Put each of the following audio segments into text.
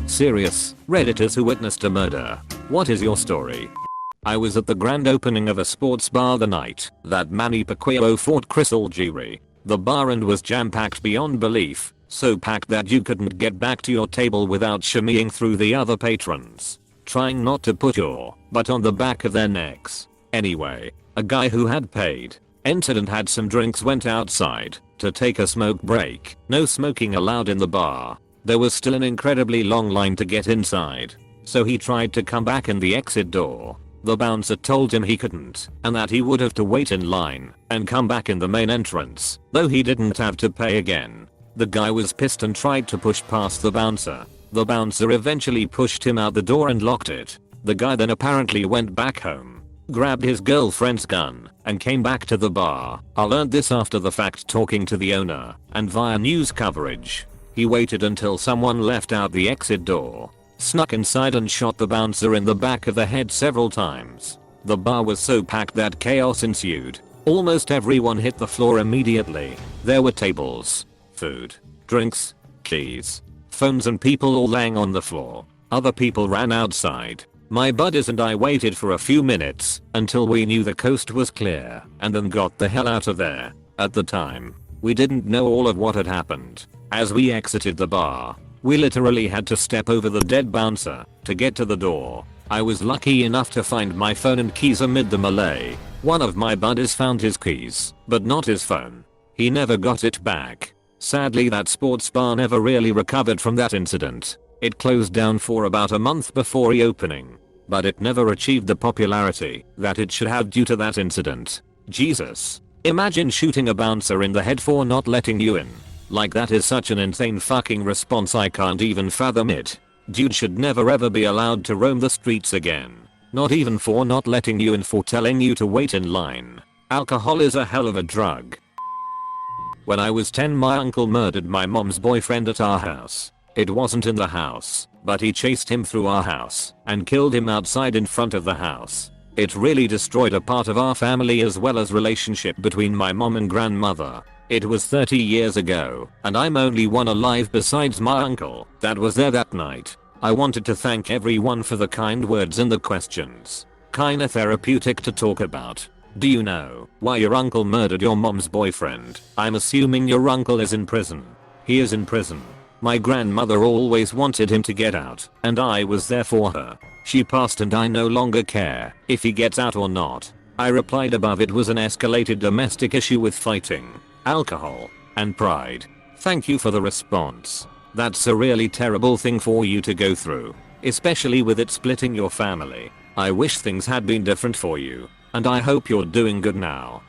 Serious, Redditors who witnessed a murder. What is your story? I was at the grand opening of a sports bar the night that Manny Pacquiao fought Chris Algieri. The bar and was jam-packed beyond belief, so packed that you couldn't get back to your table without shimmying through the other patrons, trying not to put your butt on the back of their necks. Anyway, a guy who had paid entered and had some drinks, went outside to take a smoke break. No smoking allowed in the bar. There was still an incredibly long line to get inside, so he tried to come back in the exit door. The bouncer told him he couldn't and that he would have to wait in line and come back in the main entrance, though he didn't have to pay again. The guy was pissed and tried to push past the bouncer. The bouncer eventually pushed him out the door and locked it. The guy then apparently went back home, grabbed his girlfriend's gun, and came back to the bar. I learned this after the fact talking to the owner and via news coverage. He waited until someone left out the exit door, snuck inside and shot the bouncer in the back of the head several times. The bar was so packed that chaos ensued. Almost everyone hit the floor immediately. There were tables, food, drinks, keys, phones and people all laying on the floor. Other people ran outside. My buddies and I waited for a few minutes until we knew the coast was clear and then got the hell out of there. At the time, we didn't know all of what had happened. As we exited the bar, we literally had to step over the dead bouncer to get to the door. I was lucky enough to find my phone and keys amid the melee. One of my buddies found his keys, but not his phone. He never got it back. Sadly, that sports bar never really recovered from that incident. It closed down for about a month before reopening, but it never achieved the popularity that it should have due to that incident. Jesus. Imagine shooting a bouncer in the head for not letting you in. Like, that is such an insane fucking response, I can't even fathom it. Dude should never ever be allowed to roam the streets again. Not even for not letting you in, for telling you to wait in line. Alcohol is a hell of a drug. When I was 10, my uncle murdered my mom's boyfriend at our house. It wasn't in the house, but he chased him through our house and killed him outside in front of the house. It really destroyed a part of our family as well as relationship between my mom and grandmother. It was 30 years ago, and I'm only one alive besides my uncle that was there that night. I wanted to thank everyone for the kind words and the questions. Kinda therapeutic to talk about. Do you know why your uncle murdered your mom's boyfriend? I'm assuming your uncle is in prison. He is in prison. My grandmother always wanted him to get out, and I was there for her. She passed and I no longer care if he gets out or not. I replied above, it was an escalated domestic issue with fighting, alcohol, and pride. Thank you for the response. That's a really terrible thing for you to go through, especially with it splitting your family. I wish things had been different for you, and I hope you're doing good now.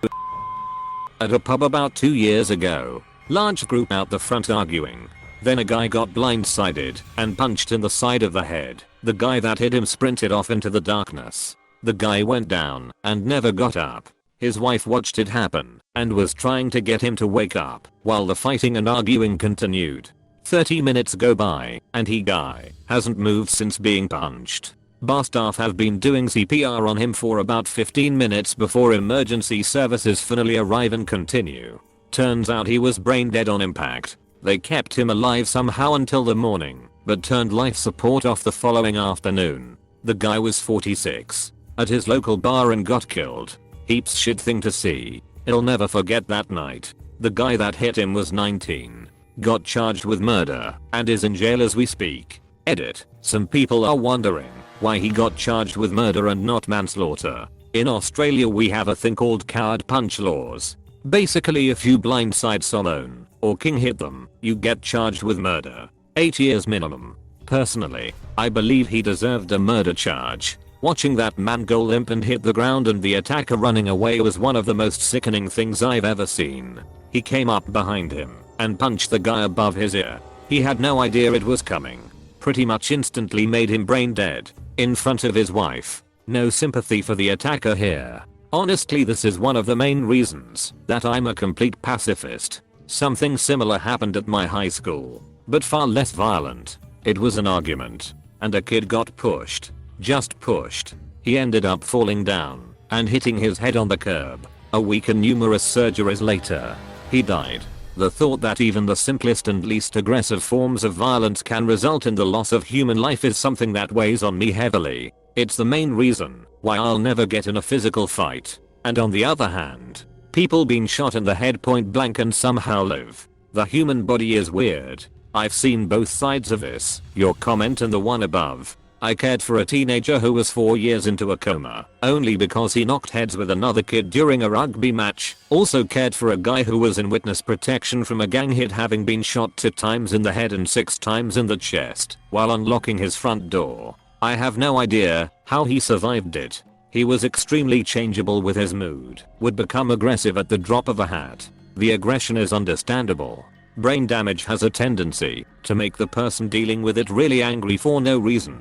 At a pub about 2 years ago, large group out the front arguing. Then a guy got blindsided and punched in the side of the head. The guy that hit him sprinted off into the darkness. The guy went down and never got up. His wife watched it happen and was trying to get him to wake up while the fighting and arguing continued. 30 minutes go by and he guy hasn't moved since being punched. Bar staff have been doing CPR on him for about 15 minutes before emergency services finally arrive and continue. Turns out he was brain dead on impact. They kept him alive somehow until the morning, but turned life support off the following afternoon. The guy was 46, at his local bar and got killed. Heaps shit thing to see. He'll never forget that night. The guy that hit him was 19, got charged with murder, and is in jail as we speak. Edit. Some people are wondering why he got charged with murder and not manslaughter. In Australia we have a thing called coward punch laws. Basically, if you blindside someone or king hit them, you get charged with murder. 8 years minimum. Personally, I believe he deserved a murder charge. Watching that man go limp and hit the ground and the attacker running away was one of the most sickening things I've ever seen. He came up behind him and punched the guy above his ear. He had no idea it was coming. Pretty much instantly made him brain dead in front of his wife. No sympathy for the attacker here. Honestly, this is one of the main reasons that I'm a complete pacifist. Something similar happened at my high school, but far less violent. It was an argument, and a kid got pushed. Just pushed. He ended up falling down and hitting his head on the curb. A week and numerous surgeries later, he died. The thought that even the simplest and least aggressive forms of violence can result in the loss of human life is something that weighs on me heavily. It's the main reason why I'll never get in a physical fight. And on the other hand, people being shot in the head point blank and somehow live. The human body is weird. I've seen both sides of this, your comment and the one above. I cared for a teenager who was 4 years into a coma, only because he knocked heads with another kid during a rugby match. Also cared for a guy who was in witness protection from a gang hit, having been shot 2 times in the head and 6 times in the chest while unlocking his front door. I have no idea how he survived it. He was extremely changeable with his mood, would become aggressive at the drop of a hat. The aggression is understandable. Brain damage has a tendency to make the person dealing with it really angry for no reason.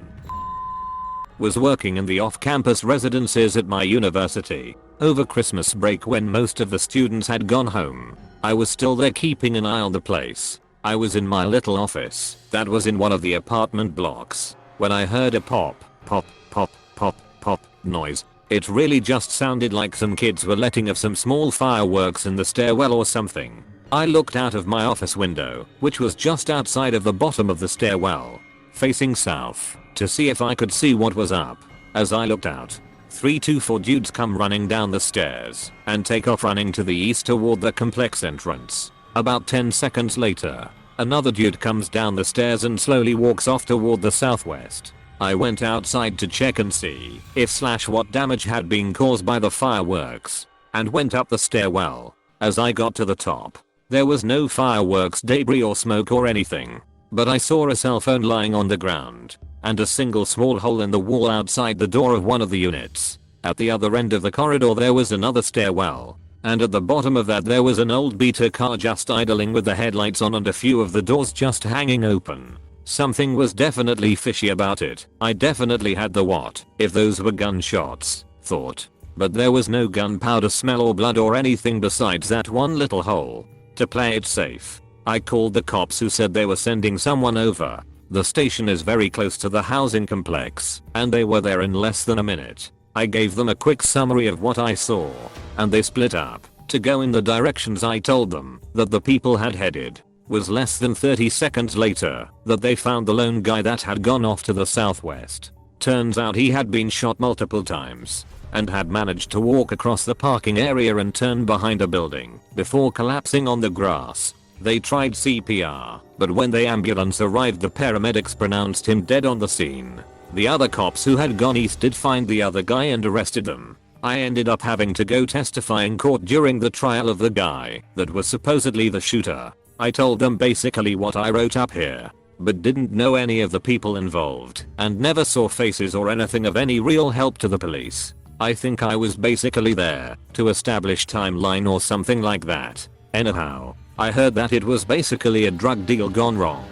Was working in the off-campus residences at my university over Christmas break when most of the students had gone home. I was still there keeping an eye on the place. I was in my little office that was in one of the apartment blocks when I heard a pop, pop, pop, pop, pop noise. It really just sounded like some kids were letting off some small fireworks in the stairwell or something. I looked out of my office window, which was just outside of the bottom of the stairwell, facing south, to see if I could see what was up. As I looked out, 3 to 4 dudes come running down the stairs and take off running to the east toward the complex entrance. About 10 seconds later, another dude comes down the stairs and slowly walks off toward the southwest. I went outside to check and see if / what damage had been caused by the fireworks, and went up the stairwell. As I got to the top, there was no fireworks debris or smoke or anything, but I saw a cell phone lying on the ground and a single small hole in the wall outside the door of one of the units. At the other end of the corridor there was another stairwell, and at the bottom of that there was an old beater car just idling with the headlights on and a few of the doors just hanging open. Something was definitely fishy about it. I definitely had the what if those were gunshots thought, but there was no gunpowder smell or blood or anything besides that one little hole. To play it safe, I called the cops, who said they were sending someone over. The station is very close to the housing complex, and they were there in less than a minute. I gave them a quick summary of what I saw, and they split up to go in the directions I told them that the people had headed. Was less than 30 seconds later that they found the lone guy that had gone off to the southwest. Turns out he had been shot multiple times and had managed to walk across the parking area and turn behind a building before collapsing on the grass. They tried CPR, but when the ambulance arrived the paramedics pronounced him dead on the scene. The other cops who had gone east did find the other guy and arrested them. I ended up having to go testify in court during the trial of the guy that was supposedly the shooter. I told them basically what I wrote up here, but didn't know any of the people involved and never saw faces or anything of any real help to the police. I think I was basically there to establish timeline or something like that. Anyhow, I heard that it was basically a drug deal gone wrong.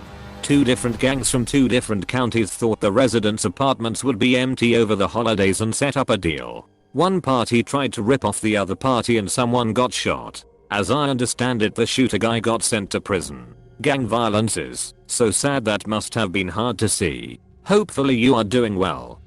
2 different gangs from 2 different counties thought the residents' apartments would be empty over the holidays and set up a deal. One party tried to rip off the other party and someone got shot. As I understand it, the shooter guy got sent to prison. Gang violence is so sad that must have been hard to see. Hopefully you are doing well.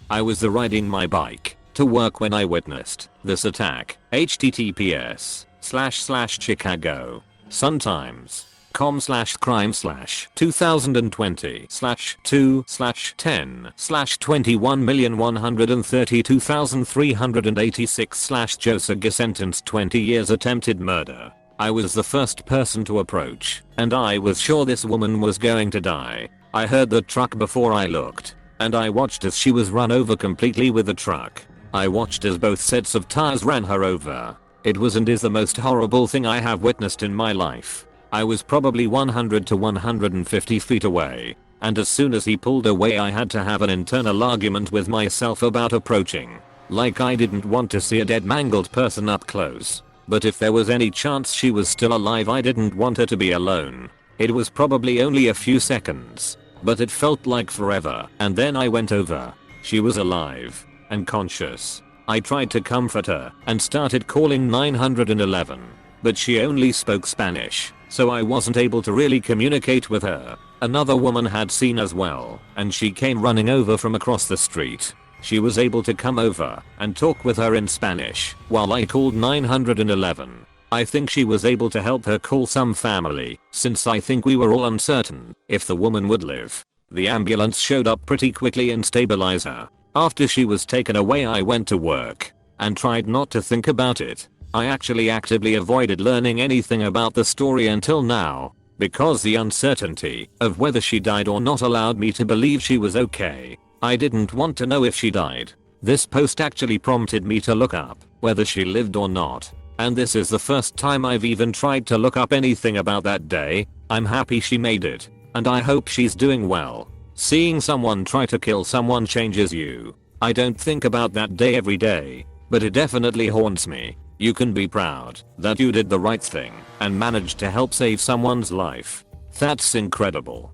I was riding my bike to work when I witnessed this attack. https://Chicago Suntimes.com/crime/2/10/21,132,386/Joe sentenced 20 years attempted murder. I was the first person to approach, and I was sure this woman was going to die. I heard the truck before I looked, and I watched as she was run over completely with the truck. I watched as both sets of tires ran her over. It was and is the most horrible thing I have witnessed in my life. I was probably 100 to 150 feet away, and as soon as he pulled away I had to have an internal argument with myself about approaching. Like I didn't want to see a dead mangled person up close, but if there was any chance she was still alive I didn't want her to be alone. It was probably only a few seconds, but it felt like forever, and then I went over. She was alive and conscious. I tried to comfort her and started calling 911, but she only spoke Spanish, so I wasn't able to really communicate with her. Another woman had seen as well, and she came running over from across the street. She was able to come over and talk with her in Spanish while I called 911. I think she was able to help her call some family, since I think we were all uncertain if the woman would live. The ambulance showed up pretty quickly and stabilized her. After she was taken away, I went to work and tried not to think about it. I actually actively avoided learning anything about the story until now, because the uncertainty of whether she died or not allowed me to believe she was okay. I didn't want to know if she died. This post actually prompted me to look up whether she lived or not. And this is the first time I've even tried to look up anything about that day. I'm happy she made it, and I hope she's doing well. Seeing someone try to kill someone changes you. I don't think about that day every day, but it definitely haunts me. You can be proud that you did the right thing and managed to help save someone's life. That's incredible.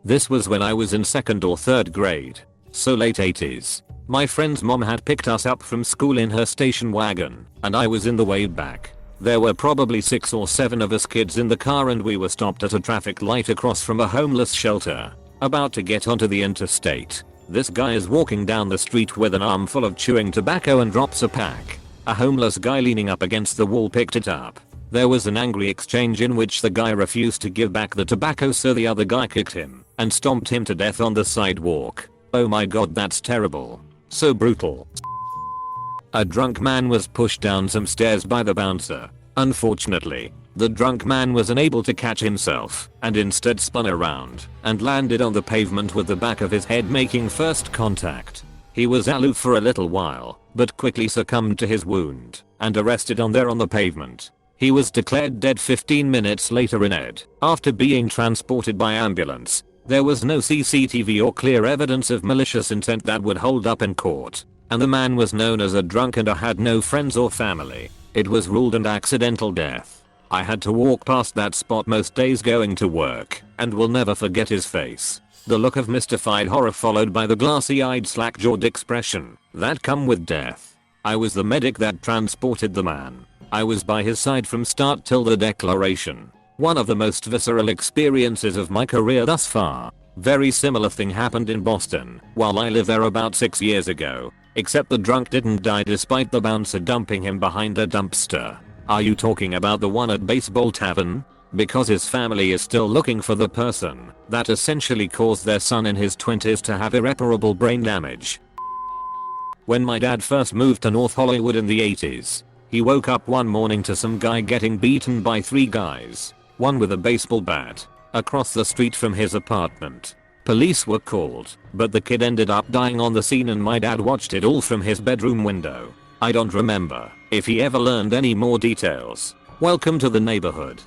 This was when I was in 2nd or 3rd grade, so late 80s. My friend's mom had picked us up from school in her station wagon, and I was in the way back. There were probably 6 or 7 of us kids in the car, and we were stopped at a traffic light across from a homeless shelter, about to get onto the interstate. This guy is walking down the street with an armful of chewing tobacco and drops a pack. A homeless guy leaning up against the wall picked it up. There was an angry exchange in which the guy refused to give back the tobacco, so the other guy kicked him and stomped him to death on the sidewalk. Oh my god, that's terrible. So brutal. A drunk man was pushed down some stairs by the bouncer. Unfortunately, the drunk man was unable to catch himself and instead spun around and landed on the pavement with the back of his head making first contact. He was aloof for a little while, but quickly succumbed to his wound and arrested on the pavement. He was declared dead 15 minutes later in Ed after being transported by ambulance. There was no CCTV or clear evidence of malicious intent that would hold up in court, and the man was known as a drunk and had no friends or family. It was ruled an accidental death. I had to walk past that spot most days going to work, and will never forget his face. The look of mystified horror followed by the glassy-eyed slack-jawed expression that come with death. I was the medic that transported the man. I was by his side from start till the declaration. One of the most visceral experiences of my career thus far. Very similar thing happened in Boston while I lived there about 6 years ago, except the drunk didn't die despite the bouncer dumping him behind a dumpster. Are you talking about the one at Baseball Tavern? Because his family is still looking for the person that essentially caused their son in his 20s to have irreparable brain damage. When my dad first moved to North Hollywood in the 80s, he woke up one morning to some guy getting beaten by 3 guys, one with a baseball bat, across the street from his apartment. Police were called, but the kid ended up dying on the scene, and my dad watched it all from his bedroom window. I don't remember if he ever learned any more details. Welcome to the neighborhood.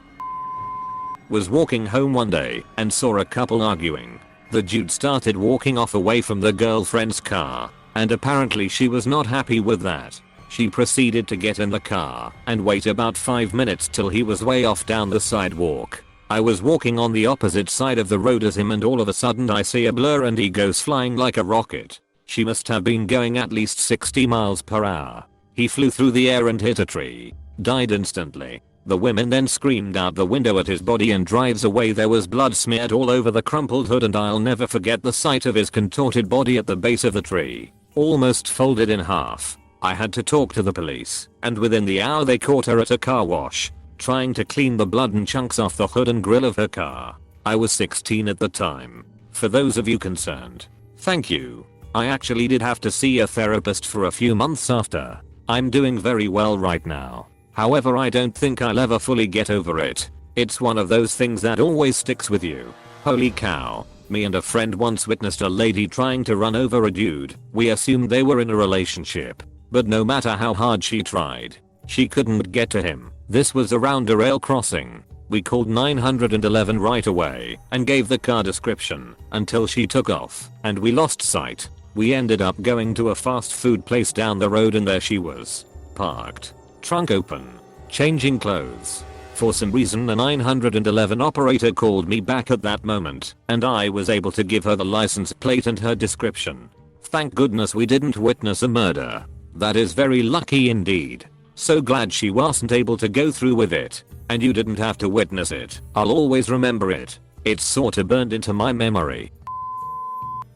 Was walking home one day and saw a couple arguing. The dude started walking off away from the girlfriend's car, and apparently she was not happy with that. She proceeded to get in the car and wait about 5 minutes till he was way off down the sidewalk. I was walking on the opposite side of the road as him, and all of a sudden I see a blur and he goes flying like a rocket. She must have been going at least 60 miles per hour. He flew through the air and hit a tree. Died instantly. The women then screamed out the window at his body and drives away. There was blood smeared all over the crumpled hood, and I'll never forget the sight of his contorted body at the base of the tree, almost folded in half. I had to talk to the police, and within the hour they caught her at a car wash, trying to clean the blood and chunks off the hood and grill of her car. I was 16 at the time. For those of you concerned, thank you. I actually did have to see a therapist for a few months after. I'm doing very well right now. However, I don't think I'll ever fully get over it. It's one of those things that always sticks with you. Holy cow. Me and a friend once witnessed a lady trying to run over a dude. We assumed they were in a relationship, but no matter how hard she tried, she couldn't get to him. This was around a rail crossing. We called 911 right away and gave the car description until she took off and we lost sight. We ended up going to a fast food place down the road, and there she was, parked, trunk open, changing clothes. For some reason a 911 operator called me back at that moment, and I was able to give her the license plate and her description. Thank goodness we didn't witness a murder. That is very lucky indeed. So glad she wasn't able to go through with it, and you didn't have to witness it. I'll always remember it. It's sorta burned into my memory.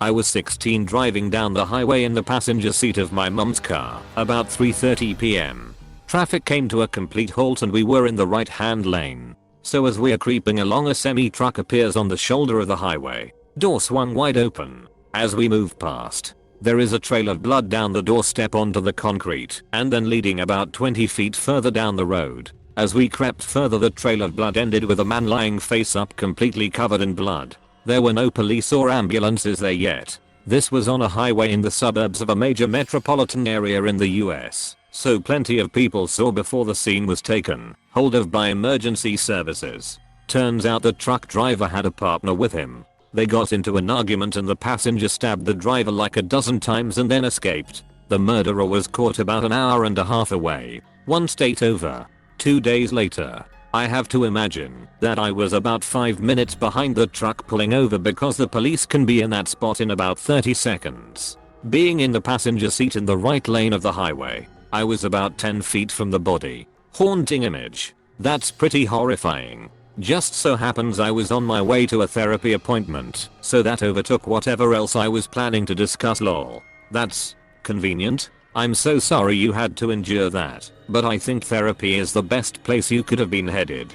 I was 16 driving down the highway in the passenger seat of my mum's car about 3:30 p.m. Traffic came to a complete halt and we were in the right hand lane. So as we are creeping along, a semi-truck appears on the shoulder of the highway. Door swung wide open. As we move past, there is a trail of blood down the doorstep onto the concrete and then leading about 20 feet further down the road. As we crept further, the trail of blood ended with a man lying face up completely covered in blood. There were no police or ambulances there yet. This was on a highway in the suburbs of a major metropolitan area in the US, so plenty of people saw before the scene was taken hold of by emergency services. Turns out the truck driver had a partner with him. They got into an argument and the passenger stabbed the driver like a dozen times and then escaped. The murderer was caught about an hour and a half away, one state over. 2 days later, I have to imagine that I was about 5 minutes behind the truck pulling over because the police can be in that spot in about 30 seconds. Being in the passenger seat in the right lane of the highway, I was about 10 feet from the body. Haunting image. That's pretty horrifying. Just so happens I was on my way to a therapy appointment, so that overtook whatever else I was planning to discuss. Lol. That's convenient. I'm so sorry you had to endure that, but I think therapy is the best place you could have been headed.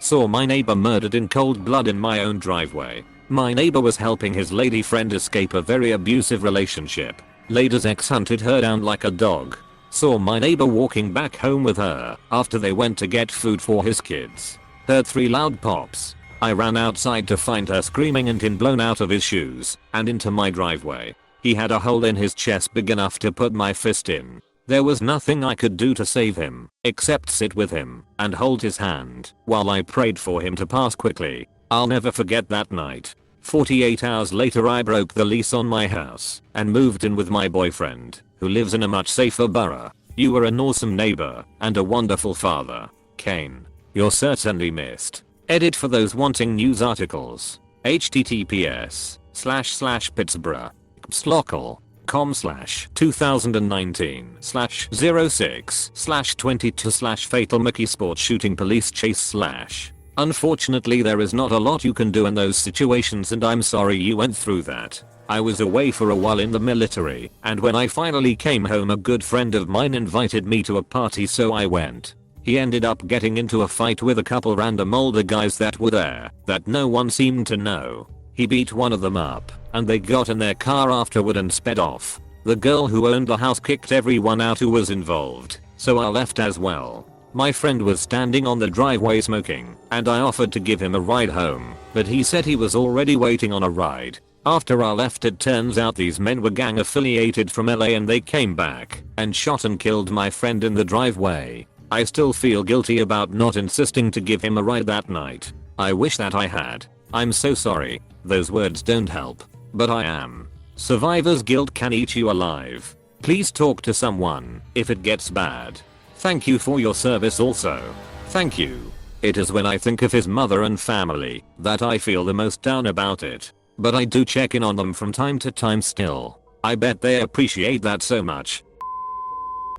Saw my neighbor murdered in cold blood in my own driveway. My neighbor was helping his lady friend escape a very abusive relationship. Lady's ex hunted her down like a dog. Saw my neighbor walking back home with her after they went to get food for his kids. Heard 3 loud pops. I ran outside to find her screaming and him blown out of his shoes and into my driveway. He had a hole in his chest big enough to put my fist in. There was nothing I could do to save him except sit with him and hold his hand while I prayed for him to pass quickly. I'll never forget that night. 48 hours later I broke the lease on my house and moved in with my boyfriend, who lives in a much safer borough. You were an awesome neighbor and a wonderful father, Kane. You're certainly missed. Edit for those wanting news articles. https://pittsburgh.com/2019/06/22/Fatal Mickey Sports Shooting Police Chase/. Unfortunately there is not a lot you can do in those situations and I'm sorry you went through that. I was away for a while in the military and when I finally came home a good friend of mine invited me to a party so I went. He ended up getting into a fight with a couple random older guys that were there that no one seemed to know. He beat one of them up and they got in their car afterward and sped off. The girl who owned the house kicked everyone out who was involved, so I left as well. My friend was standing on the driveway smoking and I offered to give him a ride home, but he said he was already waiting on a ride. After I left it turns out these men were gang affiliated from LA and they came back and shot and killed my friend in the driveway. I still feel guilty about not insisting to give him a ride that night. I wish that I had. I'm so sorry. Those words don't help. But I am. Survivor's guilt can eat you alive. Please talk to someone if it gets bad. Thank you for your service also. Thank you. It is when I think of his mother and family that I feel the most down about it. But I do check in on them from time to time still. I bet they appreciate that so much.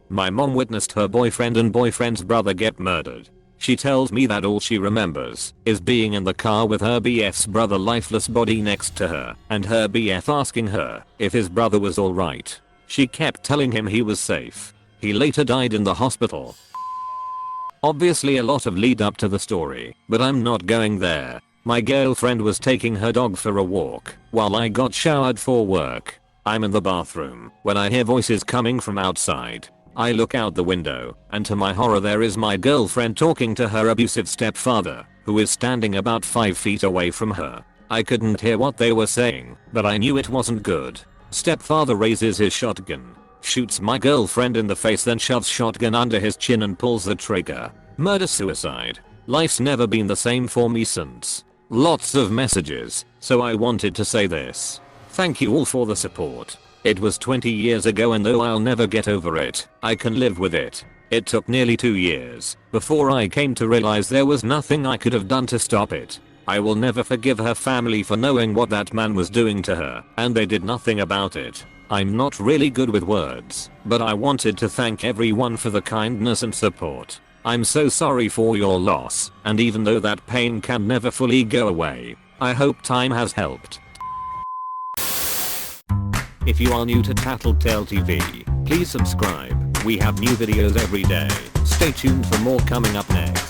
My mom witnessed her boyfriend and boyfriend's brother get murdered. She tells me that all she remembers is being in the car with her BF's brother lifeless body next to her and her BF asking her if his brother was alright. She kept telling him he was safe. He later died in the hospital. Obviously a lot of lead up to the story, but I'm not going there. My girlfriend was taking her dog for a walk while I got showered for work. I'm in the bathroom when I hear voices coming from outside. I look out the window and to my horror there is my girlfriend talking to her abusive stepfather, who is standing about 5 feet away from her. I couldn't hear what they were saying, but I knew it wasn't good. Stepfather raises his shotgun, shoots my girlfriend in the face, then shoves shotgun under his chin and pulls the trigger. Murder suicide. Life's never been the same for me since. Lots of messages, so I wanted to say this. Thank you all for the support. It was 20 years ago and though I'll never get over it, I can live with it. It took nearly 2 years before I came to realize there was nothing I could have done to stop it. I will never forgive her family for knowing what that man was doing to her, and they did nothing about it. I'm not really good with words, but I wanted to thank everyone for the kindness and support. I'm so sorry for your loss, and even though that pain can never fully go away, I hope time has helped. If you are new to TattleTale TV, please subscribe We have new videos every day. Stay tuned for more coming up next.